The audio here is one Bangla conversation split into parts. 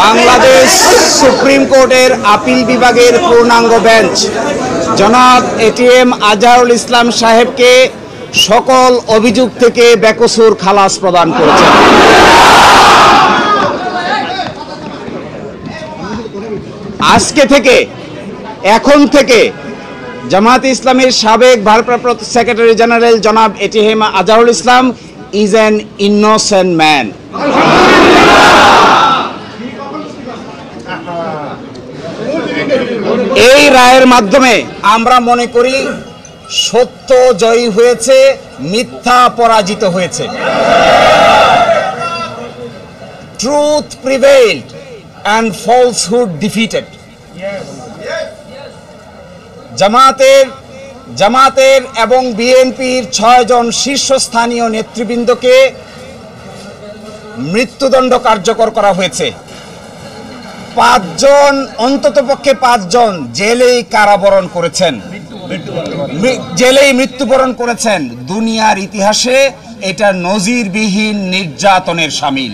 বাংলাদেশ সুপ্রিম কোর্টের আপিল বিভাগের পূর্ণাঙ্গ বেঞ্চ জনাব এটিএম আজহারুল ইসলাম সাহেবকে সকল অভিযোগ থেকে বেকসুর খালাস প্রদান করেছেন। আজকে থেকে এখন থেকে জামায়াতে ইসলামীর সাবেক ভারপ্রাপ্ত সেক্রেটারি জেনারেল জনাব ATM Azharul Islam is an innocent man. এই রায়ের মাধ্যমে আমরা মনে করি সত্য জয়ী হয়েছে, মিথ্যা পরাজিত হয়েছে। Truth prevailed and falsehood defeated. জামাতের এবং বিএনপির 6 জন শীর্ষস্থানীয় নেতৃবৃন্দকে মৃত্যুদণ্ড কার্যকর করা হয়েছে। 5 জন অন্ততপক্ষে 5 জন জেলেই কারাবরণ করেছেন, জেলেই মৃত্যুবরণ করেছেন। দুনিয়ার ইতিহাসে এটা নজিরবিহীন নির্যাতনের শামিল।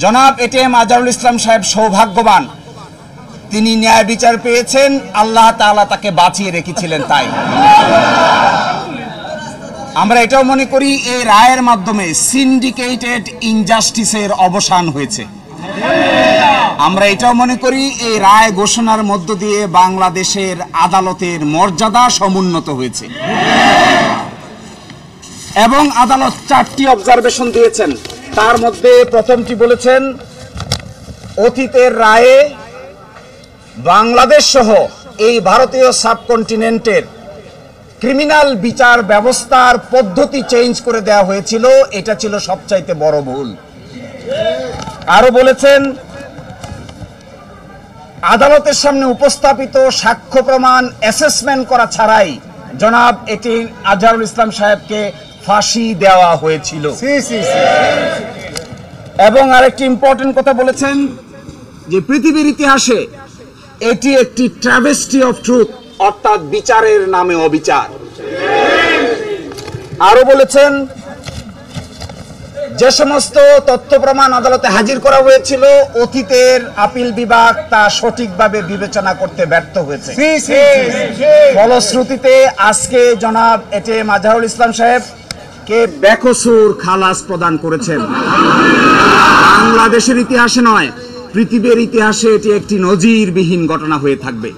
জনাব এটিএম আজহারুল ইসলাম সাহেব সৌভাগ্যবান, তিনি ন্যায় বিচার পেয়েছেন, আল্লাহ তাআলা তাকে বাঁচিয়ে রেখেছিলেন। তাই আমরা এটাও মনে করি এই রায়ের মাধ্যমে সিন্ডিকেটেড ইনজাস্টিসের অবসান হয়েছে। আমরা এটাও মনে করি এই রায় ঘোষণার মধ্য দিয়ে বাংলাদেশের আদালতের মর্যাদা সমুন্নত হয়েছে এবং আদালত 4টি অবজারভেশন দিয়েছেন। তার মধ্যে প্রথমটি বলেছেন, অতীতের রায়ে বাংলাদেশ সহ এই ভারতীয় সাবকন্টিনেন্টের ক্রিমিনাল বিচার ব্যবস্থার পদ্ধতি চেঞ্জ করে দেওয়া হয়েছিল, এটা ছিল সবচাইতে বড় ভুল। আরো বলেছেন, আদালতের সামনে উপস্থাপিত সাক্ষ্য প্রমাণ অ্যাসেসমেন্ট করা ছাড়াই জনাব এটিএম আজহারুল ইসলাম সাহেবকে ফাঁসি দেওয়া হয়েছিল। এবং আরেকটি ইম্পর্টেন্ট কথা বলেছেন যে পৃথিবীর ইতিহাসে এটি একটি ট্র্যাভেস্টি অফ ট্রুথ, অর্থাৎ বিচারের নামে অবিচার। আরো বলেছেন, যে সমস্ত তথ্য প্রমাণ আদালতে হাজির করা হয়েছিল অতীতের আপিল বিভাগ তা সঠিকভাবে বিবেচনা করতে ব্যর্থ হয়েছে। ফলশ্রুতিতে আজকে জনাব এটিএম আজহারুল ইসলাম সাহেব কে বেকসুর খালাস প্রদান করেছেন। বাংলাদেশের ইতিহাসে নয়, পৃথিবীর ইতিহাসে এটি একটি নজিরবিহীন ঘটনা হয়ে থাকবে।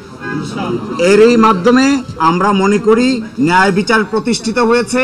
এরই মাধ্যমে আমরা মনে করি ন্যায় বিচার প্রতিষ্ঠিত হয়েছে।